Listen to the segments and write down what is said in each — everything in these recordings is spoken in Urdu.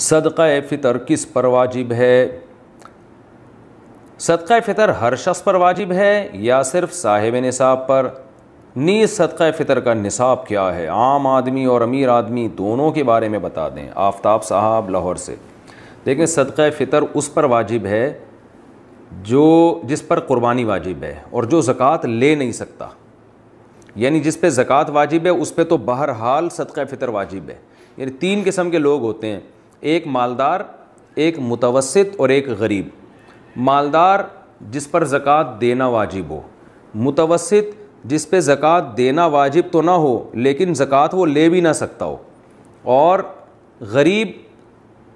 صدقہ فطر کس پر واجب ہے؟ صدقہ فطر ہر شخص پر واجب ہے یا صرف صاحب نصاب پر؟ نیز صدقہ فطر کا نصاب کیا ہے؟ عام آدمی اور امیر آدمی دونوں کے بارے میں بتا دیں۔ آفتاب صاحب لاہور سے۔ دیکھیں، صدقہ فطر اس پر واجب ہے جس پر قربانی واجب ہے اور جو زکوٰۃ لے نہیں سکتا، یعنی جس پہ زکوٰۃ واجب ہے اس پہ تو بہرحال صدقہ فطر واجب ہے۔ یعنی تین قسم کے لوگ ہوتے ہیں، ایک مالدار، ایک متوسط اور ایک غریب۔ مالدار جس پر زکوٰۃ دینا واجب ہو، متوسط جس پہ زکوٰۃ دینا واجب تو نہ ہو لیکن زکوٰۃ وہ لے بھی نہ سکتا ہو، اور غریب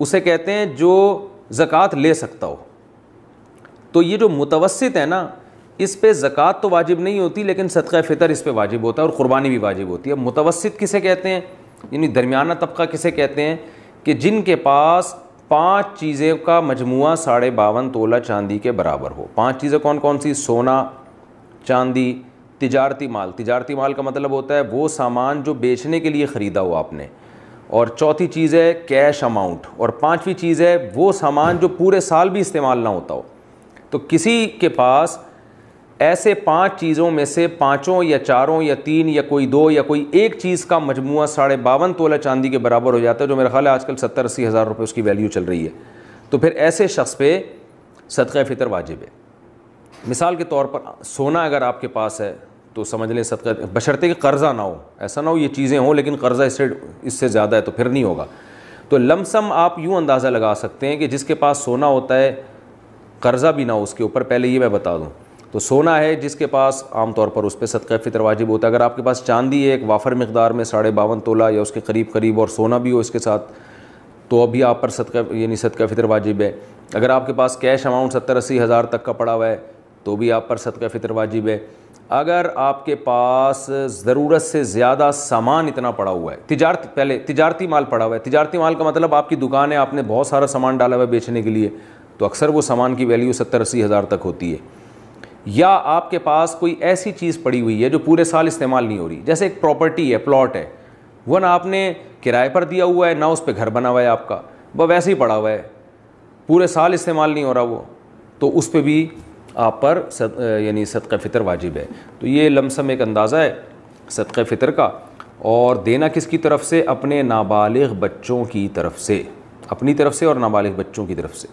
اسے کہتے ہیں جو زکوٰۃ لے سکتا ہو۔ تو یہ جو متوسط ہے نا، اس پہ زکوٰۃ تو واجب نہیں ہوتی لیکن صدقہ فطر اس پہ واجب ہوتا ہے اور قربانی بھی واجب ہوتی ہے۔ متوسط کسے کہتے ہیں؟ یعنی درمیانہ طبقہ کسے کہتے ہیں؟ کہ جن کے پاس 5 چیزیں کا مجموعہ 52.5 تولہ چاندی کے برابر ہو۔ 5 چیزیں کون کون سی؟ سونا، چاندی، تجارتی مال۔ تجارتی مال کا مطلب ہوتا ہے وہ سامان جو بیچنے کے لیے خریدا ہو آپ نے، اور چوتھی چیز ہے کیش اماؤنٹ، اور 5ویں چیز ہے وہ سامان جو پورے سال بھی استعمال نہ ہوتا ہو۔ تو کسی کے پاس ایسے 5 چیزوں میں سے 5 یا 4 یا 3 یا کوئی 2 یا کوئی ایک چیز کا مجموعہ 52.5 تولہ چاندی کے برابر ہو جاتا ہے، جو میرا خیال ہے آج کل 70-80 ہزار روپے اس کی ویلیو چل رہی ہے، تو پھر ایسے شخص پہ صدقہ فطر واجب ہے۔ مثال کے طور پر سونا اگر آپ کے پاس ہے تو سمجھ لیں صدقہ، بشرطے کہ قرضہ نہ ہو، ایسا نہ ہو یہ چیزیں ہوں لیکن قرضہ اس سے زیادہ ہے تو پھر نہیں ہوگا۔ تو لمسم آپ یوں اندازہ لگا سکتے ہیں کہ جس کے پاس سونا ہوتا ہے، قرضہ بھی نہ ہو اس کے اوپر، پہلے یہ میں بتا دوں، تو سونا ہے جس کے پاس عام طور پر اس پہ صدقہ فطر واجب ہوتا ہے۔ اگر آپ کے پاس چاندی ہے ایک وافر مقدار میں 52.5 تولہ یا اس کے قریب اور سونا بھی ہو اس کے ساتھ، تو ابھی آپ پر صدقہ فطر واجب ہے۔ اگر آپ کے پاس کیش اماؤنٹ 70-80 ہزار تک کا پڑا ہوا ہے تو بھی آپ پر صدقہ فطر واجب ہے۔ اگر آپ کے پاس ضرورت سے زیادہ سامان اتنا پڑا ہوا ہے، تجارتی مال پڑا ہوا ہے، تجارتی مال کا مطلب آپ کی دکان ہے، آپ نے بہت سارا سامان ڈالا ہوا ہے بیچنے کے لیے، تو اکثر وہ سامان کی ویلیو 70-80 ہزار تک ہوتی ہے۔ یا آپ کے پاس کوئی ایسی چیز پڑی ہوئی ہے جو پورے سال استعمال نہیں ہو رہی، جیسے ایک پراپرٹی ہے، پلاٹ ہے، وہ نہ آپ نے کرائے پر دیا ہوا ہے نہ اس پہ گھر بنا ہوا ہے آپ کا، وہ ویسے ہی پڑا ہوا ہے، پورے سال استعمال نہیں ہو رہا وہ، تو اس پہ بھی آپ پر صدقہ فطر واجب ہے۔ تو یہ لمسم ایک اندازہ ہے صدقہ فطر کا، اور دینا کس کی طرف سے؟ اپنے نابالغ بچوں کی طرف سے، اپنی طرف سے اور نابالغ بچوں کی طرف سے۔